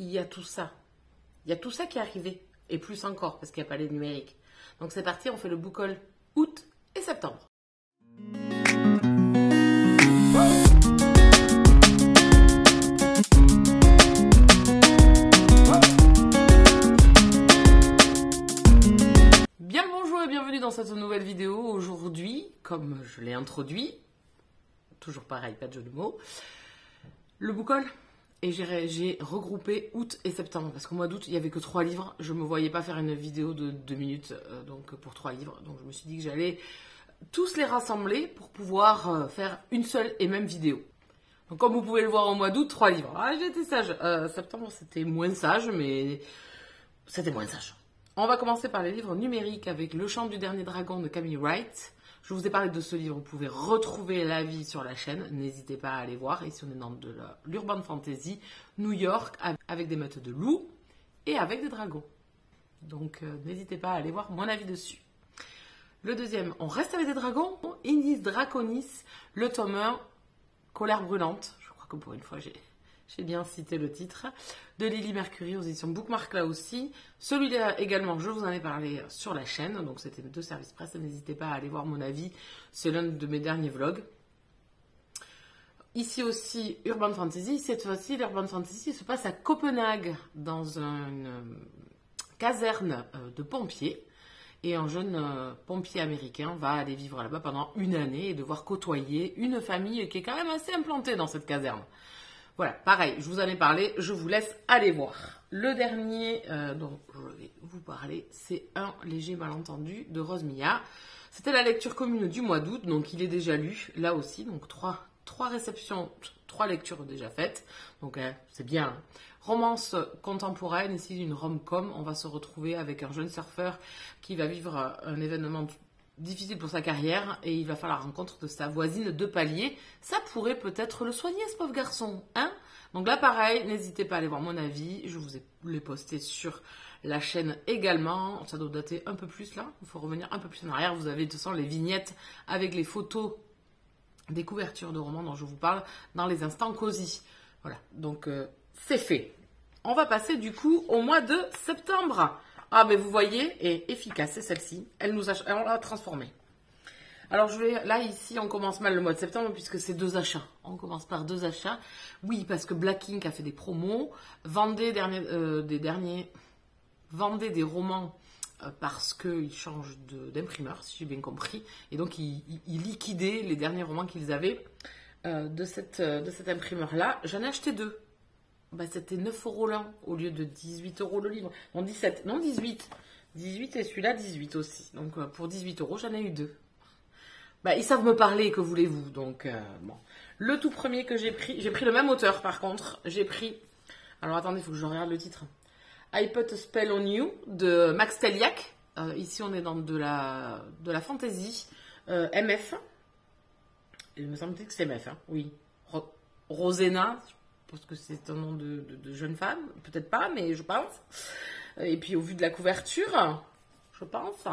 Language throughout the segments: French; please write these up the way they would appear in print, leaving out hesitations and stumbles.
il y a tout ça. Il y a tout ça qui est arrivé. Et plus encore, parce qu'il n'y a pas les numériques. Donc c'est parti, on fait le book haul août et septembre. Bien bonjour et bienvenue dans cette nouvelle vidéo. Aujourd'hui, comme je l'ai introduit, toujours pareil, pas de jeu de mots, le book haul. Et j'ai regroupé août et septembre. Parce qu'au mois d'août, il n'y avait que 3 livres. Je ne me voyais pas faire une vidéo de 2 minutes donc pour 3 livres. Donc je me suis dit que j'allais tous les rassembler pour pouvoir faire une seule et même vidéo. Donc comme vous pouvez le voir au mois d'août, 3 livres. Ah, j'ai été sage. Septembre, c'était moins sage, mais c'était moins sage. On va commencer par les livres numériques avec Le Chant du Dernier Dragon de Camille Wright. Je vous ai parlé de ce livre, vous pouvez retrouver l'avis sur la chaîne, n'hésitez pas à aller voir. Ici on est dans de l'urban fantasy, New York, avec des meutes de loups et avec des dragons. Donc n'hésitez pas à aller voir mon avis dessus. Le deuxième, on reste avec des dragons, Indis Draconis, le tome 1, Colère brûlante. Je crois que pour une fois j'ai bien cité le titre, de Lily Mercury aux éditions Bookmark là aussi. Celui-là également, je vous en ai parlé sur la chaîne, donc c'était 2 services presse, n'hésitez pas à aller voir mon avis, c'est l'un de mes derniers vlogs. Ici aussi, Urban Fantasy, cette fois-ci, l'Urban Fantasy se passe à Copenhague, dans une caserne de pompiers, et un jeune pompier américain va aller vivre là-bas pendant une année et devoir côtoyer une famille qui est quand même assez implantée dans cette caserne. Voilà, pareil, je vous en ai parlé, je vous laisse aller voir. Le dernier dont je vais vous parler, c'est Un léger malentendu de Rose Milla. C'était la lecture commune du mois d'août, donc il est déjà lu, là aussi, donc 3 réceptions, 3 lectures déjà faites, donc c'est bien. Hein. Romance contemporaine, ici une rom-com, on va se retrouver avec un jeune surfeur qui va vivre un événement difficile pour sa carrière et il va faire la rencontre de sa voisine de palier. Ça pourrait peut-être le soigner, ce pauvre garçon, hein? Donc là, pareil, n'hésitez pas à aller voir mon avis. Je vous ai les posté sur la chaîne également. Ça doit dater un peu plus là. Il faut revenir un peu plus en arrière. Vous avez de toute façon les vignettes avec les photos des couvertures de romans dont je vous parle dans les instants cosy. Voilà, donc c'est fait. On va passer du coup au mois de septembre. Ah, mais vous voyez, est efficace, c'est celle-ci. On l'a transformée. Alors, là, ici, on commence mal le mois de septembre puisque c'est 2 achats. On commence par 2 achats. Oui, parce que Black Ink a fait des promos. Vendez des romans parce qu'ils changent d'imprimeur, si j'ai bien compris. Et donc, ils liquidaient les derniers romans qu'ils avaient de cet imprimeur-là. J'en ai acheté 2. Bah, c'était 9 € l'un au lieu de 18 € le livre. Non, 17, non 18. 18 et celui-là 18 aussi. Donc pour 18 €, j'en ai eu 2. Bah, ils savent me parler, que voulez-vous. Donc bon. Le tout premier que j'ai pris le même auteur par contre. J'ai pris, alors attendez, il faut que je regarde le titre. I Put a Spell on You de Max Teliak. Ici on est dans de la fantasy MF. Il me semble que c'est MF, hein. Oui. Rosena. Parce que c'est un nom de jeune femme, peut-être pas, mais je pense. Et puis au vu de la couverture, je pense.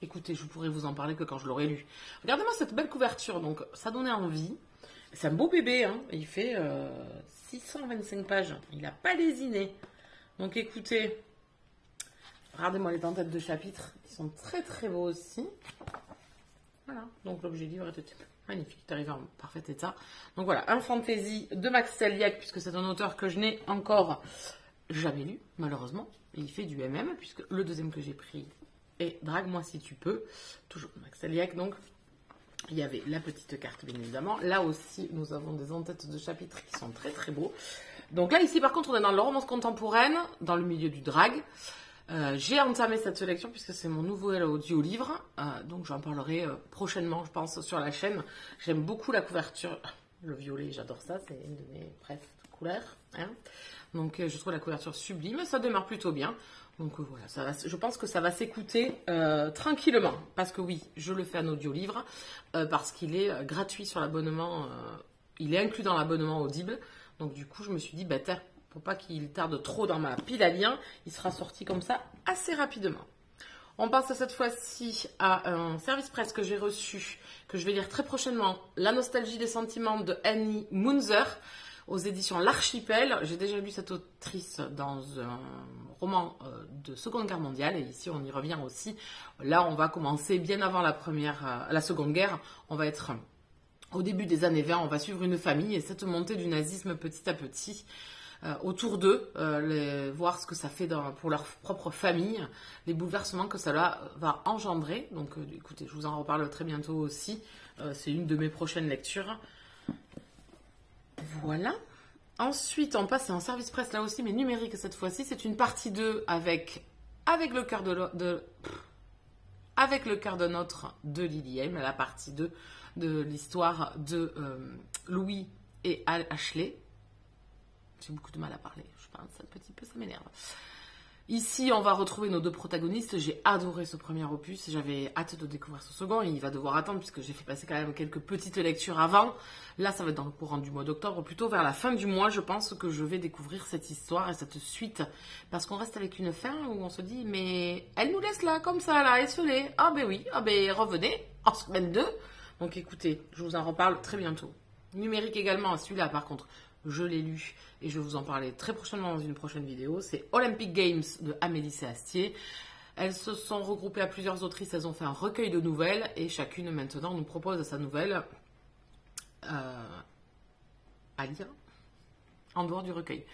Écoutez, je pourrais vous en parler que quand je l'aurai lu. Regardez-moi cette belle couverture, donc ça donnait envie. C'est un beau bébé, hein. Il fait 625 pages. Il n'a pas lésiné. Donc écoutez, regardez-moi les dentelles de chapitres, ils sont très très beaux aussi. Voilà, donc l'objet livre est magnifique, il arrive en parfait état. Donc voilà, un fantasy de Max Teliak, puisque c'est un auteur que je n'ai encore jamais lu, malheureusement. Et il fait du MM, puisque le deuxième que j'ai pris est Drague-moi si tu peux. Toujours Max Teliak, donc il y avait la petite carte, bien évidemment. Là aussi, nous avons des en-têtes de chapitres qui sont très très beaux. Donc là, ici, par contre, on est dans la romance contemporaine, dans le milieu du drague. J'ai entamé cette sélection puisque c'est mon nouvel audio-livre, donc j'en parlerai prochainement, je pense, sur la chaîne. J'aime beaucoup la couverture, le violet, j'adore ça, c'est une de mes couleurs. Hein. Donc je trouve la couverture sublime, ça démarre plutôt bien. Donc voilà, je pense que ça va s'écouter tranquillement, parce que oui, je le fais en audio-livre, parce qu'il est gratuit sur l'abonnement, il est inclus dans l'abonnement Audible, donc du coup je me suis dit, bah tiens, pour pas qu'il tarde trop dans ma pile à liens, il sera sorti comme ça assez rapidement. On passe cette fois-ci à un service presse que j'ai reçu, que je vais lire très prochainement, La nostalgie des sentiments de Annie Munzer, aux éditions L'Archipel. J'ai déjà lu cette autrice dans un roman de Seconde Guerre mondiale, et ici on y revient aussi. Là, on va commencer bien avant la Seconde Guerre. On va être au début des années 20, on va suivre une famille et cette montée du nazisme petit à petit autour d'eux, voir ce que ça fait pour leur propre famille, les bouleversements que cela va engendrer. Donc écoutez, je vous en reparle très bientôt aussi. C'est une de mes prochaines lectures. Voilà. Ensuite, on passe à un service presse là aussi, mais numérique cette fois-ci. C'est une partie 2 avec le cœur avec le cœur de notre de Lily Haim, la partie 2 de l'histoire de Louis et Ashley. J'ai beaucoup de mal à parler, je pense un petit peu, ça m'énerve. Ici, on va retrouver nos deux protagonistes. J'ai adoré ce premier opus, j'avais hâte de découvrir ce second. Il va devoir attendre puisque j'ai fait passer quand même quelques petites lectures avant. Là, ça va être dans le courant du mois d'octobre, plutôt vers la fin du mois, je pense que je vais découvrir cette histoire et cette suite. Parce qu'on reste avec une fin où on se dit, mais elle nous laisse là, comme ça, là, esselée. Ah ben oui, ah ben revenez, en semaine 2. Donc écoutez, je vous en reparle très bientôt. Numérique également, celui-là par contre, je l'ai lu et je vais vous en parler très prochainement dans une prochaine vidéo. C'est Olympic Games de Amélie Séastier. Elles se sont regroupées à plusieurs autrices, elles ont fait un recueil de nouvelles et chacune maintenant nous propose sa nouvelle à lire en dehors du recueil.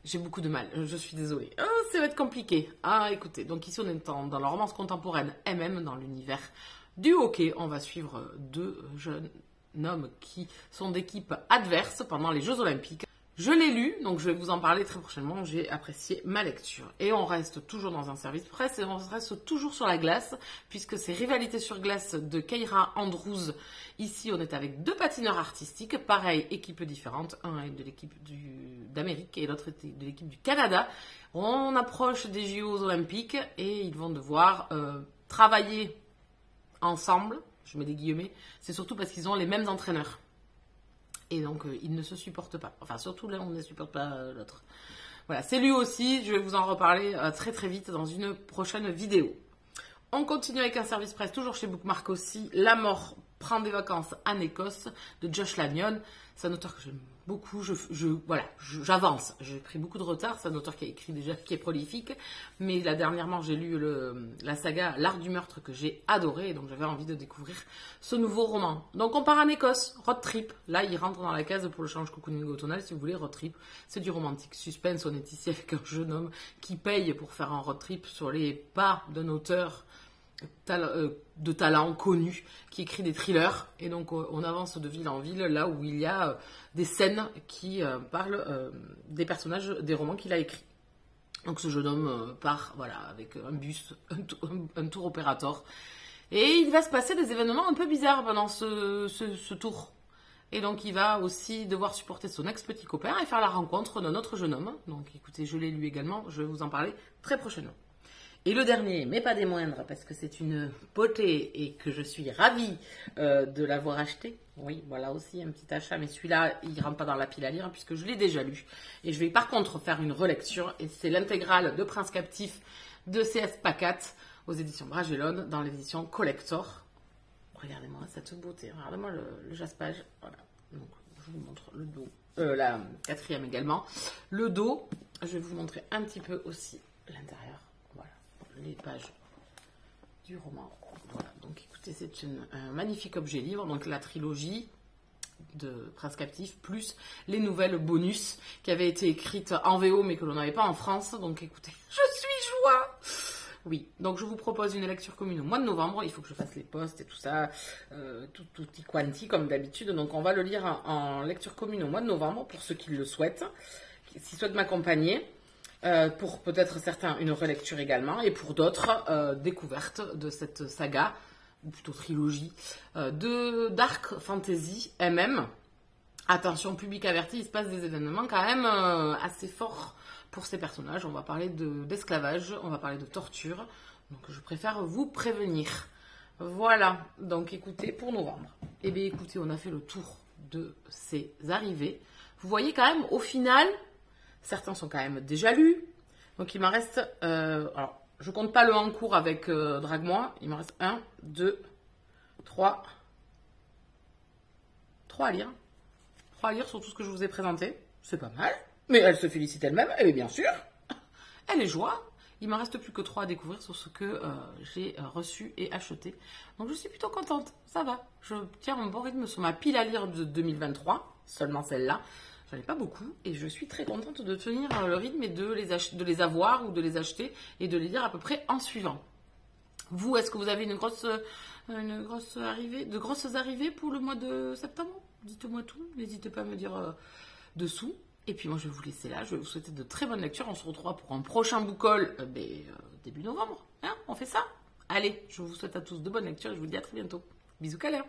J'ai beaucoup de mal, je suis désolée. Oh, ça va être compliqué. Ah, écoutez, donc ici on est dans la romance contemporaine MM, dans l'univers du hockey. On va suivre deux jeunes hommes qui sont d'équipes adverses pendant les Jeux Olympiques. Je l'ai lu, donc je vais vous en parler très prochainement. J'ai apprécié ma lecture. Et on reste toujours dans un service presse et on reste toujours sur la glace, puisque c'est Rivalité sur glace de Keira Andrews. Ici, on est avec deux patineurs artistiques, pareil, équipes différentes. Un est de l'équipe d'Amérique et l'autre est de l'équipe du Canada. On approche des JO Olympiques et ils vont devoir travailler ensemble. Je mets des guillemets. C'est surtout parce qu'ils ont les mêmes entraîneurs. Et donc, ils ne se supportent pas. Enfin, surtout là, on ne supporte pas l'autre. Voilà, c'est lui aussi. Je vais vous en reparler très très vite dans une prochaine vidéo. On continue avec un service presse, toujours chez Bookmark aussi. La mort prend des vacances en Écosse de Josh Lanyon. C'est un auteur que j'aime beaucoup. J'avance. J'ai pris beaucoup de retard. C'est un auteur qui a écrit déjà, qui est prolifique. Mais là, dernièrement, j'ai lu la saga L'Art du meurtre que j'ai adoré. Donc, j'avais envie de découvrir ce nouveau roman. Donc, on part en Écosse. Road trip. Là, il rentre dans la case pour le challenge cocooning automnal. Si vous voulez, road trip. C'est du romantique suspense. On est ici avec un jeune homme qui paye pour faire un road trip sur les pas d'un auteur de talent connu qui écrit des thrillers, et donc on avance de ville en ville là où il y a des scènes qui parlent des personnages des romans qu'il a écrits. Donc ce jeune homme part avec un bus, un tour opérateur, et il va se passer des événements un peu bizarres pendant ce tour, et donc il va aussi devoir supporter son ex-petit copain et faire la rencontre d'un autre jeune homme. Donc écoutez, je l'ai lu également, je vais vous en parler très prochainement. Et le dernier, mais pas des moindres, parce que c'est une beauté et que je suis ravie de l'avoir acheté. Oui, voilà aussi un petit achat, mais celui-là, il ne rentre pas dans la pile à lire puisque je l'ai déjà lu. Et je vais par contre faire une relecture, et c'est l'intégrale de Prince Captif de C.S. Pacat aux éditions Bragelonne dans l'édition Collector. Regardez-moi cette beauté, regardez-moi le jaspage. Voilà, donc je vous montre le dos, la quatrième également. Le dos, je vais vous montrer un petit peu aussi l'intérieur. Les pages du roman. Voilà, donc écoutez, c'est un magnifique objet livre, donc la trilogie de Prince Captif, plus les nouvelles bonus qui avaient été écrites en VO mais que l'on n'avait pas en France. Donc écoutez, je suis joie. Oui, donc je vous propose une lecture commune au mois de novembre. Il faut que je fasse les posts et tout ça, tutti quanti comme d'habitude. Donc on va le lire en lecture commune au mois de novembre pour ceux qui le souhaitent, s'ils souhaitent m'accompagner. Pour peut-être certains une relecture également, et pour d'autres découverte de cette saga, ou plutôt trilogie, de Dark Fantasy MM. Attention, public averti, il se passe des événements quand même assez forts pour ces personnages. On va parler d'esclavage, on va parler de torture, donc je préfère vous prévenir. Voilà, donc écoutez, pour novembre. Eh bien écoutez, on a fait le tour de ces arrivées. Vous voyez quand même, au final... Certains sont quand même déjà lus. Donc il m'en reste... alors, je compte pas le en cours avec Drague-moi. Il m'en reste 1, 2, 3. 3 à lire. 3 à lire sur tout ce que je vous ai présenté. c'est pas mal. Mais elle se félicite elle-même, et bien sûr, elle est joie. Il ne m'en reste plus que 3 à découvrir sur ce que j'ai reçu et acheté. Donc je suis plutôt contente, ça va. Je tiens mon bon rythme sur ma pile à lire de 2023, seulement celle-là. J'en ai pas beaucoup et je suis très contente de tenir le rythme et de les avoir ou de les acheter et de les lire à peu près en suivant. Vous, est-ce que vous avez une grosse arrivée, de grosses arrivées pour le mois de septembre? Dites-moi tout, n'hésitez pas à me dire dessous. Et puis moi, je vais vous laisser là. Je vais vous souhaiter de très bonnes lectures. On se retrouvera pour un prochain book haul début novembre. Hein, on fait ça? Allez, je vous souhaite à tous de bonnes lectures et je vous dis à très bientôt. Bisous câlins.